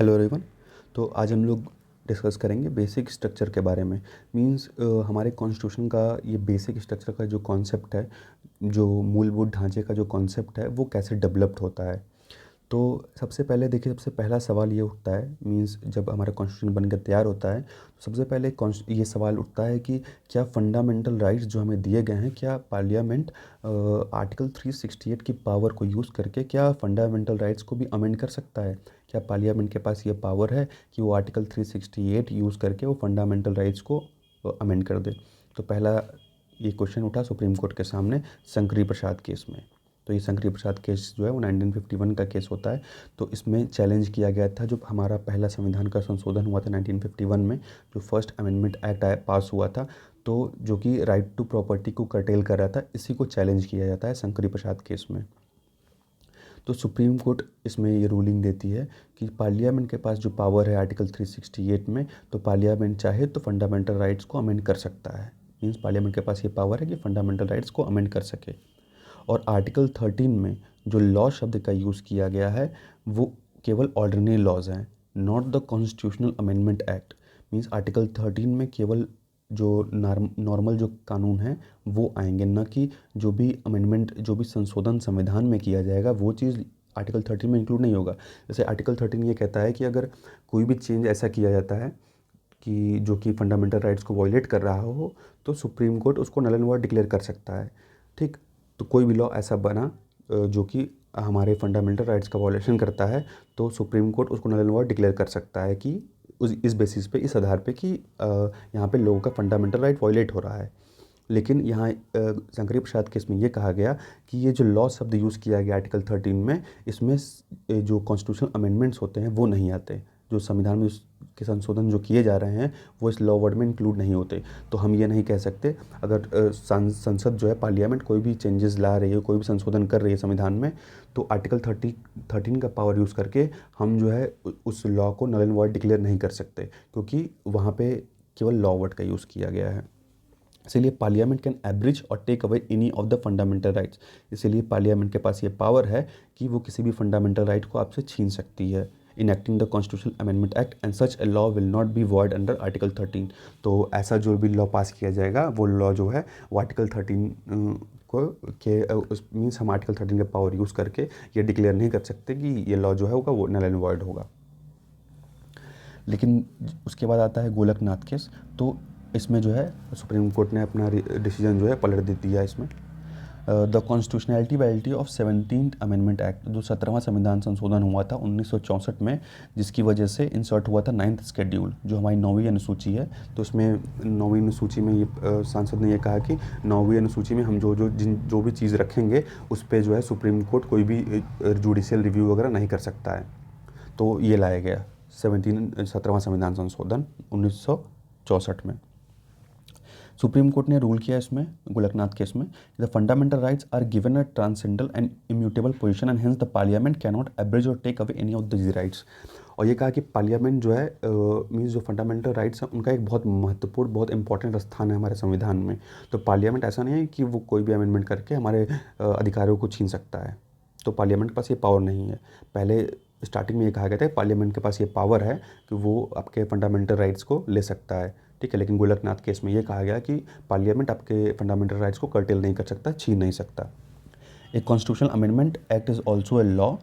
Hello everyone. तो आज हम लोग डिस्कस करेंगे बेसिक स्ट्रक्चर के बारे में। मींस हमारे कॉन्स्टिट्यूशन का ये बेसिक स्ट्रक्चर का जो कॉन्सेप्ट है, जो मूलभूत ढांचे का जो कॉन्सेप्ट है, वो कैसे डेवलप्ड होता है। तो सबसे पहले देखिए, सबसे पहला सवाल ये उठता है, मींस जब हमारा कॉन्स्टिट्यूशन बनकर तैयार होता है तो सबसे पहले ये सवाल उठता है कि क्या फंडामेंटल राइट्स जो हमें दिए गए हैं, क्या पार्लियामेंट आर्टिकल 368 की पावर को यूज़ करके क्या फंडामेंटल राइट्स को भी अमेंड कर सकता है। क्या पार्लियामेंट के पास ये पावर है कि वो आर्टिकल 368 यूज़ करके वो फंडामेंटल राइट्स को अमेंड कर दे। तो पहला ये क्वेश्चन उठा सुप्रीम कोर्ट के सामने शंकरी प्रसाद केस में। तो ये शंकरी प्रसाद केस जो है वो 1951 का केस होता है। तो इसमें चैलेंज किया गया था जो हमारा पहला संविधान का संशोधन हुआ था 1951 में, जो फर्स्ट अमेंडमेंट एक्ट पास हुआ था, तो जो कि राइट टू प्रॉपर्टी को कर्टेल कर रहा था, इसी को चैलेंज किया जाता है शंकरी प्रसाद केस में। तो सुप्रीम कोर्ट इसमें ये रूलिंग देती है कि पार्लियामेंट के पास जो पावर है आर्टिकल 368 में, तो पार्लियामेंट चाहे तो फंडामेंटल राइट्स को अमेंड कर सकता है। मीन्स पार्लियामेंट के पास ये पावर है कि फंडामेंटल राइट्स को अमेंड कर सके। और आर्टिकल 13 में जो लॉ शब्द का यूज़ किया गया है वो केवल ऑर्डिनरी लॉज हैं, not the constitutional amendment act. Means article 13 में केवल जो नॉर्मल जो कानून हैं वो आएंगे, ना कि जो भी अमेंडमेंट, जो भी संशोधन संविधान में किया जाएगा वो चीज़ आर्टिकल 13 में इंक्लूड नहीं होगा। जैसे आर्टिकल 13 ये कहता है कि अगर कोई भी चेंज ऐसा किया जाता है कि जो कि फंडामेंटल राइट्स को वॉयलेट कर रहा हो, तो सुप्रीम कोर्ट उसको नल एंड वॉइड डिक्लेयर कर सकता है। ठीक। तो कोई भी लॉ ऐसा बना जो कि हमारे फंडामेंटल राइट्स का वॉयलेशन करता है, तो सुप्रीम कोर्ट उसको नल एंड वॉइड डिक्लेयर कर सकता है कि इस बेसिस पे, इस आधार पे कि यहाँ पे लोगों का फंडामेंटल राइट वॉयलेट हो रहा है। लेकिन यहाँ शंकरी प्रसाद केस में ये कहा गया कि ये जो लॉ शब्द यूज़ किया गया आर्टिकल 13 में, इसमें जो कॉन्स्टिट्यूशनल अमेंडमेंट्स होते हैं वो नहीं आते। जो संविधान में के संशोधन जो किए जा रहे हैं वो इस लॉ वर्ड में इंक्लूड नहीं होते। तो हम ये नहीं कह सकते, अगर संसद जो है, पार्लियामेंट कोई भी चेंजेस ला रही है, कोई भी संशोधन कर रही है संविधान में, तो आर्टिकल 13 का पावर यूज़ करके हम जो है उस लॉ को नल एंड वॉइड डिक्लेयर नहीं कर सकते, क्योंकि वहाँ पे केवल लॉ वर्ड का यूज़ किया गया है। इसीलिए parliament can abridge or take away any of the fundamental rights. इसीलिए पार्लियामेंट के पास ये पावर है कि वो किसी भी फंडामेंटल राइट को आपसे छीन सकती है। Enacting the constitutional amendment act and such a law will not be void under article 13। तो ऐसा जो भी लॉ पास किया जाएगा वो लॉ जो है वो आर्टिकल 13 को के उस मीन्स हम आर्टिकल 13 का पावर यूज़ करके ये डिक्लेयर नहीं कर सकते कि ये लॉ जो है होगा वो नल एंड वॉइड होगा। लेकिन उसके बाद आता है गोलकनाथ केस। तो इसमें जो है सुप्रीम कोर्ट ने अपना डिसीजन जो है पलट दे दिया इसमें। The constitutionality validity of 17th amendment act, जो 17वां संविधान संशोधन हुआ था 1964 में, जिसकी वजह से इंसर्ट हुआ था 9th शेड्यूल, जो हमारी 9वीं अनुसूची है। तो उसमें 9वीं अनुसूची में ये सांसद ने ये कहा कि 9वीं अनुसूची में हम जो भी चीज़ रखेंगे उस पर जो है सुप्रीम कोर्ट कोई भी जुडिशियल रिव्यू वगैरह नहीं कर सकता है। तो ये लाया गया 17वां संविधान संशोधन 1964 में। सुप्रीम कोर्ट ने रूल किया इसमें गोलकनाथ केस में, the fundamental rights are given a transcendental and immutable position and hence the parliament can not abridge or take away any of these rights. और ये कहा कि पार्लियामेंट जो है मीन्स जो फंडामेंटल राइट्स हैं उनका एक बहुत महत्वपूर्ण, बहुत इंपॉर्टेंट स्थान है हमारे संविधान में। तो पार्लियामेंट ऐसा नहीं है कि वो कोई भी अमेंडमेंट करके हमारे अधिकारों को छीन सकता है। तो पार्लियामेंट के पास ये पावर नहीं है। पहले स्टार्टिंग में ये कहा गया था पार्लियामेंट के पास ये पावर है कि वो आपके फंडामेंटल राइट्स को ले सकता है, ठीक है। लेकिन गोलकनाथ केस में ये कहा गया कि पार्लियामेंट आपके फंडामेंटल राइट्स को कर्टेल नहीं कर सकता, छीन नहीं सकता। एक constitutional amendment act is also a law.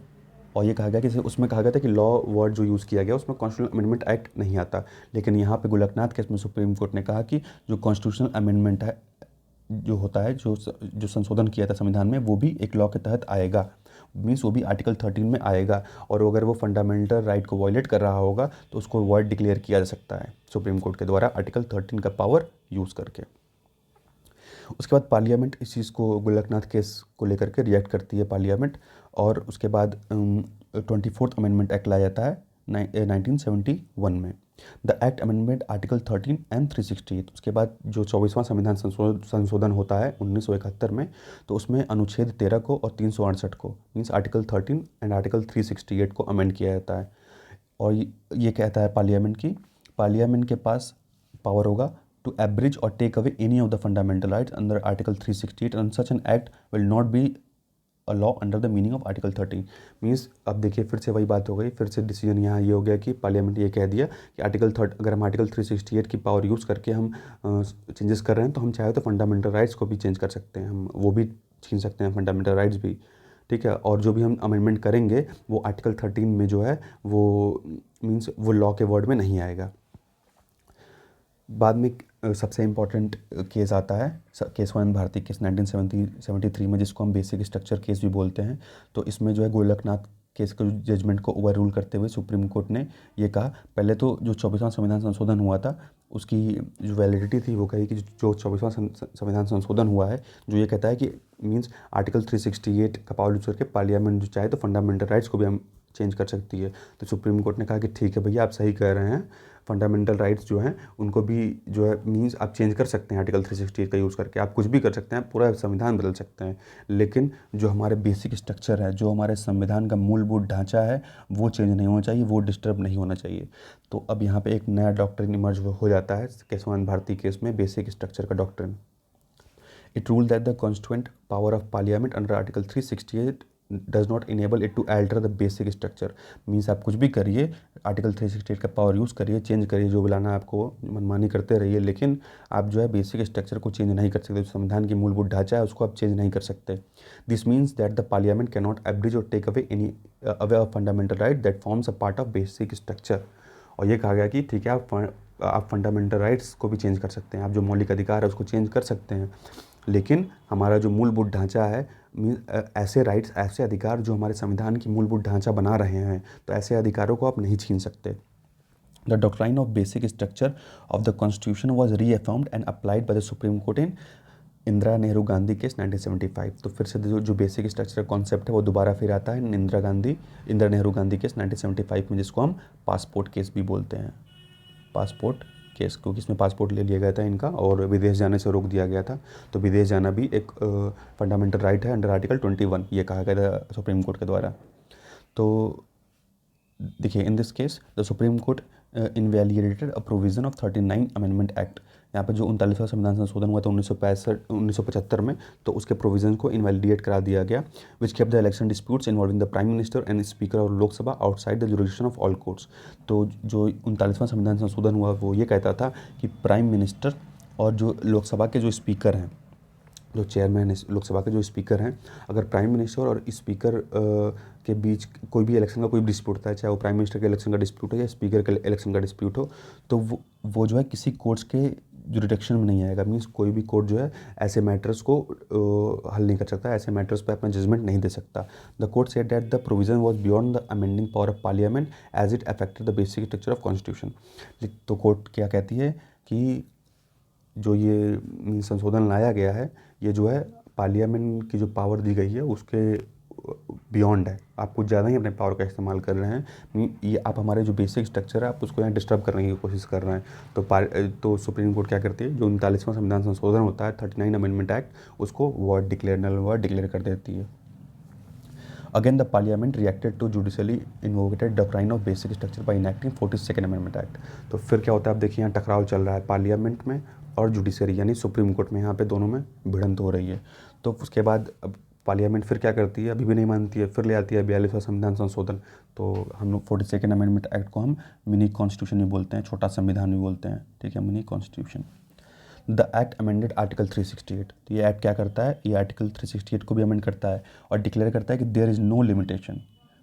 और ये कहा गया कि उसमें कहा गया था कि लॉ वर्ड जो यूज़ किया गया उसमें कॉन्स्टिट्यूशनल अमेंडमेंट एक्ट नहीं आता। लेकिन यहाँ पे गोलकनाथ केस में सुप्रीम कोर्ट ने कहा कि जो कॉन्स्टिट्यूशनल अमेंडमेंट है, जो होता है, जो संशोधन किया था संविधान में, वो भी एक लॉ के तहत आएगा। मीन्स वो भी आर्टिकल 13 में आएगा। और अगर वो फंडामेंटल राइट को वॉयलेट कर रहा होगा तो उसको वॉइड डिक्लेयर किया जा सकता है सुप्रीम कोर्ट के द्वारा आर्टिकल 13 का पावर यूज़ करके। उसके बाद पार्लियामेंट इस चीज़ को, गोलकनाथ केस को लेकर के रिएक्ट करती है पार्लियामेंट। और उसके बाद 24th अमेंडमेंट एक्ट लाया जाता है 1971 में। The act amendment article 13 and 368। उसके बाद जो 24वां संविधान संशोधन होता है 1971 में, तो उसमें अनुच्छेद 13 को और 368 को, मीन्स आर्टिकल 13 एंड आर्टिकल 368 को अमेंड किया जाता है। और ये कहता है पार्लियामेंट की, पार्लियामेंट के पास पावर होगा to abridge or take away any of the fundamental rights under Article 368 and such an act will not be a law under the meaning of article 13। Means अब देखिए फिर से वही बात हो गई, फिर से डिसीजन यहाँ ये हो गया कि पार्लियामेंट ये कह दिया कि अगर हम आर्टिकल 368 की पावर यूज़ करके हम चेंजेस कर रहे हैं तो हम चाहे तो फंडामेंटल राइट्स को भी चेंज कर सकते हैं, हम वो भी छीन सकते हैं फंडामेंटल राइट्स भी, ठीक है। और जो भी हम अमेंडमेंट करेंगे वो आर्टिकल 13 में जो है वो मीन्स वो लॉ के वर्ड में नहीं आएगा। बाद में सबसे इम्पॉर्टेंट केस आता है केस वन भारती केस 1973 में, जिसको हम बेसिक स्ट्रक्चर केस भी बोलते हैं। तो इसमें जो है गोलकनाथ केस के जजमेंट को ओवर रूल करते हुए सुप्रीम कोर्ट ने ये कहा, पहले तो जो 24वां संविधान संशोधन हुआ था उसकी जो वैलिडिटी थी वो कही कि जो 24वां संविधान संशोधन हुआ है जो ये कहता है कि मीन्स आर्टिकल 368 का पावर यूज करके पार्लियामेंट जो चाहे तो फंडामेंटल राइट्स को भी हम चेंज कर सकती है। तो सुप्रीम कोर्ट ने कहा कि ठीक है भैया आप सही कह रहे हैं, फंडामेंटल राइट्स जो हैं उनको भी जो है मीन्स आप चेंज कर सकते हैं आर्टिकल 368 का यूज़ करके, आप कुछ भी कर सकते हैं, पूरा संविधान बदल सकते हैं, लेकिन जो हमारे बेसिक स्ट्रक्चर है, जो हमारे संविधान का मूलभूत ढांचा है वो चेंज नहीं होना चाहिए, वो डिस्टर्ब नहीं होना चाहिए। तो अब यहाँ पे एक नया डॉक्ट्रिन इमर्ज हो जाता है केशवानंद भारती केस में, बेसिक स्ट्रक्चर का doctrine. It ruled that the constituent power of parliament under article 368 does not enable it to alter the basic structure। Means आप कुछ भी करिए, आर्टिकल 368 का पावर यूज़ करिए, चेंज करिए, जो बुलाना आपको मनमानी करते रहिए, लेकिन आप जो है बेसिक स्ट्रक्चर को चेंज नहीं कर सकते, संविधान की मूलभूत ढांचा है उसको आप चेंज नहीं कर सकते। This means that the parliament can not abridge or take away any away of fundamental right that forms a part of basic structure. और ये कहा गया कि ठीक है आप फंडामेंटल राइट्स को भी चेंज कर सकते हैं, आप जो मौलिक अधिकार है उसको चेंज कर सकते हैं, लेकिन हमारा जो मूलभूत ढांचा है ऐसे राइट्स, ऐसे अधिकार जो हमारे संविधान की मूलभूत ढांचा बना रहे हैं, तो ऐसे अधिकारों को आप नहीं छीन सकते। The doctrine of basic structure of the constitution was reaffirmed and applied by the supreme court in Indira Nehru Gandhi case 1975। तो फिर से जो बेसिक स्ट्रक्चर कॉन्सेप्ट है वो दोबारा फिर आता है इंदिरा नेहरू गांधी केस 1975 में, जिसको हम पासपोर्ट केस भी बोलते हैं, पासपोर्ट केस, क्योंकि इसमें पासपोर्ट ले लिया गया था इनका और विदेश जाने से रोक दिया गया था। तो विदेश जाना भी एक फंडामेंटल राइट है अंडर आर्टिकल 21, ये कहा गया था सुप्रीम कोर्ट के द्वारा। तो देखिए in this case the supreme court invalidated a provision of 39 amendment act. यहाँ पर जो 39वां संविधान संशोधन हुआ था 1975 में, तो उसके प्रोविजन को इनवैलिडेट करा दिया गया, विच kept the election disputes involving the prime minister and speaker of Lok Sabha outside the jurisdiction of all courts. तो जो 39वां संविधान संशोधन हुआ वो ये कहता था कि प्राइम मिनिस्टर और जो लोकसभा के जो स्पीकर हैं, जो चेयरमैन लोकसभा के जो स्पीकर हैं, अगर प्राइम मिनिस्टर और स्पीकर के बीच कोई भी इलेक्शन का कोई भी डिस्प्यूट होता है, चाहे वो प्राइम मिनिस्टर के इलेक्शन का डिस्प्यूट हो या स्पीकर के इलेक्शन का डिस्प्यूट हो, तो वो जो है किसी कोर्ट्स के जुरिडिक्शन में नहीं आएगा। मीन्स कोई भी कोर्ट जो है ऐसे मैटर्स को हल नहीं कर सकता, ऐसे मैटर्स पे अपना जजमेंट नहीं दे सकता। The court said that the provision was beyond the amending power of parliament as it affected the basic structure of constitution. तो कोर्ट क्या कहती है कि जो ये संशोधन लाया गया है ये जो है पार्लियामेंट की जो पावर दी गई है उसके बियॉन्ड है, आप कुछ ज़्यादा ही अपने पावर का इस्तेमाल कर रहे हैं, ये आप हमारे जो बेसिक स्ट्रक्चर है आप उसको यहाँ डिस्टर्ब करने की कोशिश कर रहे हैं। तो सुप्रीम कोर्ट क्या करती है, जो 39वां संविधान संशोधन होता है 39 अमेंडमेंट एक्ट, उसको void declare null void declare कर देती है। Again the parliament reacted to judicially invocated doctrine of basic structure by enacting 42nd amendment act. तो फिर क्या होता है, आप देखिए यहाँ टकराव चल रहा है पार्लियामेंट में और जुडिशरी यानी सुप्रीम कोर्ट में, यहाँ पे दोनों में भिड़ंत हो रही है। तो उसके बाद अब पार्लियामेंट फिर क्या करती है, अभी भी नहीं मानती है, फिर ले आती है 42वां संविधान संशोधन। तो हम लोग 42nd अमेंडमेंट एक्ट को हम मिनी कॉन्स्टिट्यूशन भी बोलते हैं, छोटा संविधान भी बोलते हैं, ठीक है, mini constitution. The act amended article 368। तो ये एक्ट क्या करता है, ये आर्टिकल 368 को भी अमेंड करता है और डिक्लेयर करता है कि there is no limitation,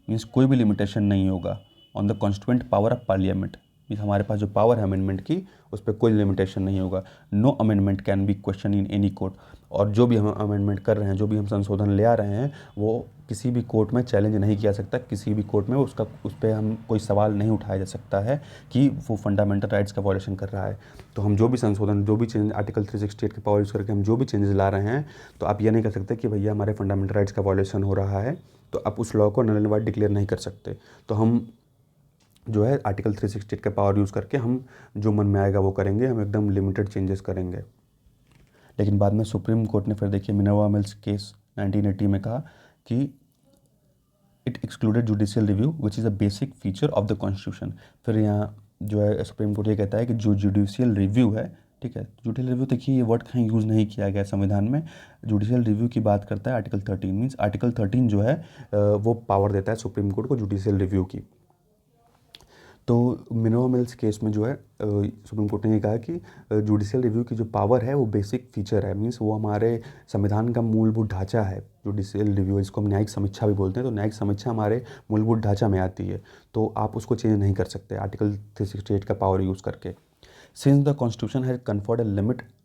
means कोई भी लिमिटेशन नहीं होगा on the constituent power of parliament. Means हमारे पास जो पावर है अमेंडमेंट की उस पर कोई लिमिटेशन नहीं होगा। No amendment can be question in any court. और जो भी हम अमेंडमेंट कर रहे हैं, जो भी हम संशोधन ले आ रहे हैं, वो किसी भी कोर्ट में चैलेंज नहीं किया सकता, किसी भी कोर्ट में उस पर हम कोई सवाल नहीं उठाया जा सकता है कि वो फंडामेंटल राइट्स का वायलेशन कर रहा है। तो हम जो भी संशोधन, जो भी चेंज आर्टिकल 368 के पावर यूज़ करके हम जो भी चेंजेस ला रहे हैं, तो आप ये नहीं कर सकते कि भैया हमारे फंडामेंटल राइट्स का वायलेशन हो रहा है, तो आप उस लॉ को नल एंड वॉइड डिक्लेयर नहीं कर सकते। तो हम जो है आर्टिकल 368 का पावर यूज़ करके हम जो मन में आएगा वो करेंगे, हम एकदम लिमिटेड चेंजेस करेंगे। लेकिन बाद में सुप्रीम कोर्ट ने फिर देखिए मिनर्वा मिल्स केस 1980 में कहा कि it excluded judicial review which is a basic feature of the constitution. फिर यहाँ जो है सुप्रीम कोर्ट ये कहता है कि जो जुडिशियल रिव्यू है, ठीक है। जुडिशियल रिव्यू देखिए ये वर्ड कहीं यूज़ नहीं किया गया संविधान में। जुडिशियल रिव्यू की बात करता है आर्टिकल 13, मीन्स आर्टिकल 13 जो है वो पावर देता है सुप्रीम कोर्ट को जुडिशियल रिव्यू की। तो मिनरवा मिल्स केस में जो है सुप्रीम कोर्ट ने ये कहा कि जुडिशियल रिव्यू की जो पावर है वो बेसिक फीचर है, मीन्स वो हमारे संविधान का मूलभूत ढांचा है। जुडिशियल रिव्यू, इसको हम न्यायिक समीक्षा भी बोलते हैं, तो न्यायिक समीक्षा हमारे मूलभूत ढांचा में आती है, तो आप उसको चेंज नहीं कर सकते आर्टिकल 368 का पावर यूज़ करके। Since the constitution has conferred a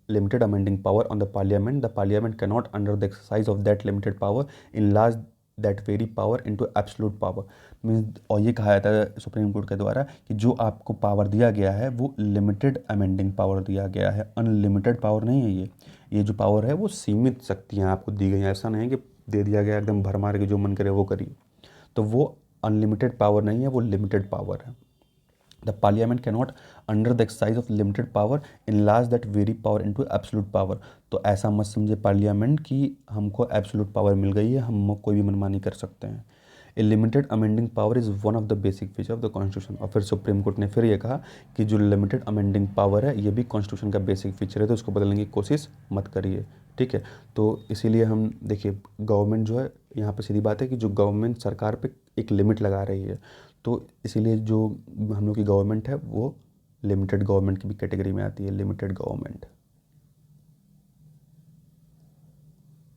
limited amending power on the parliament cannot, under the exercise of that limited power, enlarge that very power into absolute power। Means, और ये कहा जाता है supreme court के द्वारा कि जो आपको पावर दिया गया है वो लिमिटेड अमेंडिंग पावर दिया गया है, अनलिमिटेड पावर नहीं है। ये जो पावर है वो सीमित शक्तियाँ आपको दी गई हैं, ऐसा नहीं है कि दे दिया गया एकदम भर मार के जो मन करे वो करिए। तो वो अनलिमिटेड पावर नहीं है, वो लिमिटेड पावर है। The parliament cannot, under the exercise of limited power, enlarge that very power into absolute power। तो ऐसा मत समझे पार्लियामेंट कि हमको एब्सोल्यूट पावर मिल गई है, हम कोई भी मनमानी कर सकते हैं। A limited amending power is one of the basic feature of the constitution. और फिर सुप्रीम कोर्ट ने फिर ये कहा कि जो लिमिटेड अमेंडिंग पावर है ये भी कॉन्स्टिट्यूशन का बेसिक फीचर है, तो उसको बदलने की कोशिश मत करिए, ठीक है। तो इसीलिए हम देखिए गवर्नमेंट जो है, यहाँ पे सीधी बात है कि जो गवर्नमेंट सरकार पे एक लिमिट लगा रही है, तो इसीलिए जो हम लोग की गवर्नमेंट है वो लिमिटेड गवर्नमेंट की भी कैटेगरी में आती है, लिमिटेड गवर्नमेंट,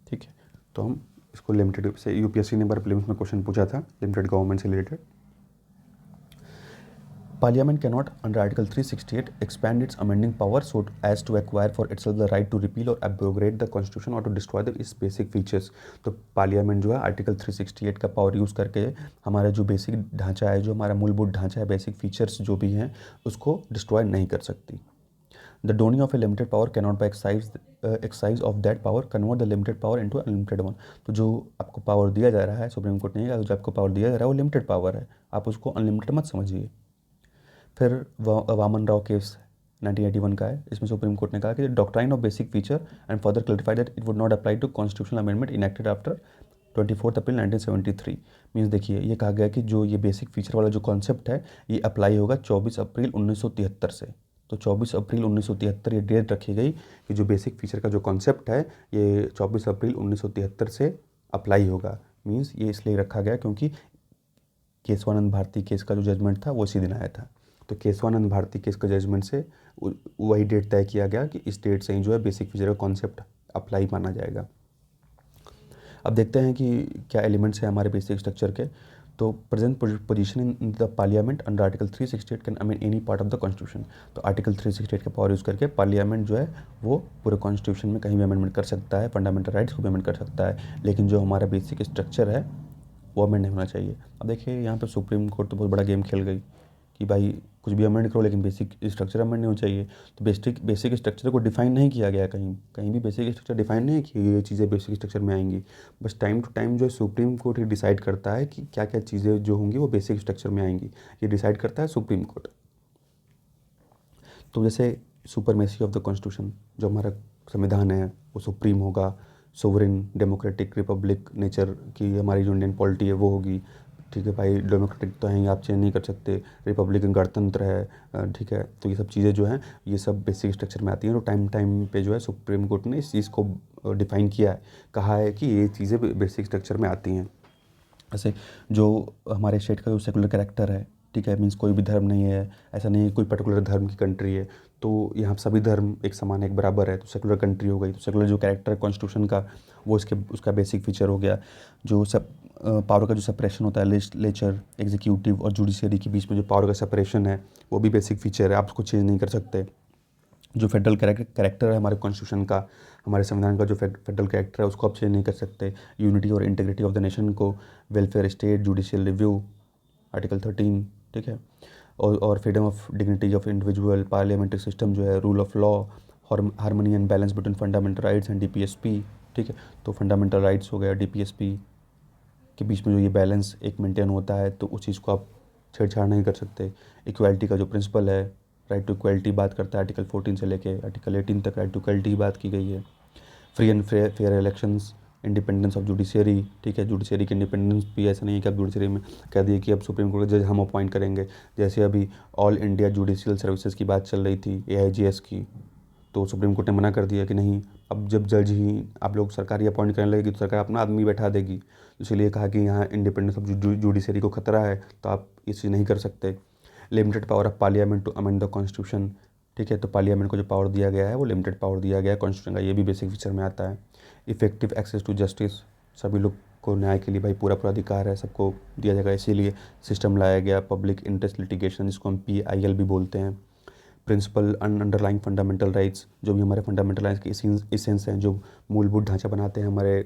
ठीक है। तो हम इसको लिमिटेड से, यूपीएससी ने बार प्रीलिम्स में क्वेश्चन पूछा था लिमिटेड गवर्नमेंट से related. Parliament cannot, under Article 368, expand its amending power so as to acquire for itself the right to repeal or abrogate the constitution or to destroy its basic features। तो parliament जो है article 368 का power use करके हमारा जो basic ढांचा है, जो हमारा मूलभूत ढांचा है, बेसिक फीचर्स जो भी हैं उसको डिस्ट्रॉय नहीं कर सकती। The donee of a limited power cannot by excise of that power convert the limited power into unlimited one. तो जो आपको पावर दिया जा रहा है, सुप्रीम कोर्ट ने कहा जो आपको पावर दिया जा रहा है वो लिमिटेड पावर है, आप उसको अनलिमिटेड मत समझिए। फिर वामन राव केस 1981 का है, इसमें सुप्रीम कोर्ट ने कहा कि doctrine of basic feature and further clarified that it would not apply to constitutional amendment enacted after 24 April 1973। Means देखिए ये कहा गया कि जो ये बेसिक फीचर वाला जो कॉन्सेप्ट है ये अप्लाई होगा 24 अप्रैल 1973 से। तो 24 अप्रैल 1973 ये डेट रखी गई कि जो बेसिक फीचर का जो कॉन्सेप्ट है ये 24 अप्रैल 1973 से अप्लाई होगा। मीन्स ये इसलिए रखा गया क्योंकि केशवानंद भारती केस का जो जजमेंट था वो इसी दिन आया था, तो केशवानंद भारती केस का जजमेंट से वही डेट तय किया गया कि इस डेट से ही जो है बेसिक फीचर का कॉन्सेप्ट अप्लाई माना जाएगा। अब देखते हैं कि क्या एलिमेंट्स हैं हमारे बेसिक स्ट्रक्चर के। तो present position in the parliament under article 368 can amend any part of the constitution. तो आर्टिकल 368 का पावर यूज़ करके पार्लियामेंट जो है वो पूरे कॉन्स्टिट्यूशन में कहीं भी अमेंडमेंट कर सकता है, फंडामेंटल राइट्स को भी अमेंड कर सकता है, लेकिन जो हमारा बेसिक स्ट्रक्चर है वो अमेंड नहीं होना चाहिए। अब देखिए यहाँ पर सुप्रीम कोर्ट तो बहुत बड़ा गेम खेल गई कि भाई कुछ भी अमेंड करो लेकिन बेसिक स्ट्रक्चर अमेंड नहीं होना चाहिए। तो बेसिक स्ट्रक्चर को डिफाइन नहीं किया गया, कहीं भी बेसिक स्ट्रक्चर डिफाइन नहीं कि ये चीज़ें बेसिक स्ट्रक्चर में आएंगी। बस टाइम टू टाइम जो है सुप्रीम कोर्ट ही डिसाइड करता है कि क्या क्या चीज़ें जो होंगी वो बेसिक स्ट्रक्चर में आएंगी, ये डिसाइड करता है सुप्रीम कोर्ट। तो जैसे सुपरमेसी ऑफ द कॉन्स्टिट्यूशन, जो हमारा संविधान है वो सुप्रीम होगा, सोवरेन डेमोक्रेटिक रिपब्लिक नेचर की हमारी जो इंडियन पॉलिटी है वो होगी, ठीक है भाई। डेमोक्रेटिक तो हैं, आप चेंज नहीं कर सकते, रिपब्लिकन गणतंत्र है, ठीक है। तो ये सब चीज़ें जो हैं ये सब बेसिक स्ट्रक्चर में आती हैं। तो टाइम टाइम पे जो है सुप्रीम कोर्ट ने इस चीज़ को डिफ़ाइन किया है, कहा है कि ये चीज़ें बेसिक स्ट्रक्चर में आती हैं। ऐसे जो हमारे स्टेट का जो सेकुलर कैरेक्टर है, ठीक है, मीन्स कोई भी धर्म नहीं है, ऐसा नहीं है कोई पर्टिकुलर धर्म की कंट्री है, तो यहाँ सभी धर्म एक समान एक बराबर है, तो सेकुलर कंट्री हो गई। तो सेकुलर जो कैरेक्टर है कॉन्स्टिट्यूशन का वो उसका बेसिक फीचर हो गया। जो सब पावर का जो सेपरेशन होता है लेजिस्लेचर, एग्जीक्यूटिव और जुडिशियरी के बीच में जो पावर का सेपरेशन है वो भी बेसिक फीचर है, आप उसको चेंज नहीं कर सकते। जो फेडरल कैरेक्टर है हमारे कॉन्स्टिट्यूशन का, हमारे संविधान का जो फेडरल कैरेक्टर है उसको आप चेंज नहीं कर सकते। यूनिटी और इंटीग्रिटी ऑफ द नेशन को, welfare state, judicial review, article 13, ठीक है। और freedom of dignity of individual, parliamentary system जो है, rule of law, harmony and balance between fundamental rights and DPSP, ठीक है। तो फंडामेंटल राइट्स हो गया, डीपीएसपी के बीच में जो ये बैलेंस एक मेंटेन होता है, तो उस चीज़ को आप छेड़छाड़ नहीं कर सकते। इक्वालिटी का जो प्रिंसिपल है, राइट टू इक्वालिटी बात करता है, आर्टिकल 14 से लेके आर्टिकल 18 तक राइट टू इक्वालिटी की बात की गई है। Free and fair elections, independence of judiciary, ठीक है। जुडिशियरी की इंडिपेंडेंस भी ऐसा नहीं है कि अब जुडिशियरी में कह दिए कि अब सुप्रीम कोर्ट के जज हम अपॉइंट करेंगे, जैसे अभी ऑल इंडिया जुडिशियल सर्विसेज की बात चल रही थी, AIGS की, तो सुप्रीम कोर्ट ने मना कर दिया कि नहीं, अब जब जज ही आप लोग सरकारी अपॉइंट करने लगेगी तो सरकार अपना आदमी बैठा देगी। इसीलिए कहा कि यहाँ इंडिपेंडेंस ऑफ जुडिशरी को खतरा है, तो आप ये चीज़ नहीं कर सकते। Limited power of parliament to amend the constitution, ठीक है, तो पार्लियामेंट को जो पावर दिया गया है वो लिमिटेड पावर दिया गया है कॉन्स्टिट्यूशन का, ये भी बेसिक फीचर में आता है। इफेक्टिव एक्सेस टू जस्टिस, सभी लोग को न्याय के लिए भाई पूरा पूरा अधिकार है, सबको दिया जाएगा, इसीलिए सिस्टम लाया गया। पब्लिक इंटरेस्ट लिटिगेशन, जिसको हम PIL भी बोलते हैं। प्रिंसिपल अंडरलाइंग फंडामेंटल राइट्स, जो भी हमारे फंडामेंटल राइट्स के इसेंस हैं, जो मूलभूत ढांचा बनाते हैं हमारे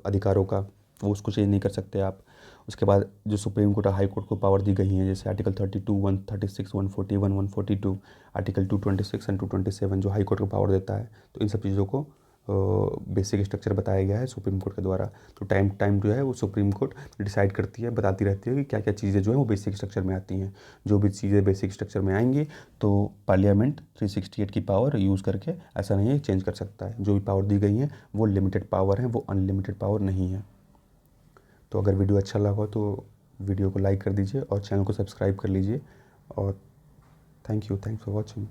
अधिकारों का, वो उसको चेंज नहीं कर सकते आप। उसके बाद जो सुप्रीम कोर्ट और हाई कोर्ट को पावर दी गई हैं, जैसे आर्टिकल 32, 136, 141, 142, आर्टिकल 226 एंड 227 जो हाई कोर्ट को पावर देता है, तो इन सब चीज़ों को बेसिक स्ट्रक्चर बताया गया है सुप्रीम कोर्ट के द्वारा। तो टाइम टाइम जो है वो सुप्रीम कोर्ट डिसाइड करती है, बताती रहती है कि क्या क्या चीज़ें जो है वो बेसिक स्ट्रक्चर में आती हैं। जो भी चीज़ें बेसिक स्ट्रक्चर में आएंगी तो पार्लियामेंट 368 की पावर यूज़ करके ऐसा नहीं है चेंज कर सकता है। जो भी पावर दी गई हैं वो लिमिटेड पावर हैं, वो अनलिमिटेड पावर नहीं है। तो अगर वीडियो अच्छा लगा हो तो वीडियो को लाइक कर दीजिए और चैनल को सब्सक्राइब कर लीजिए। और thank you, thanks for watching.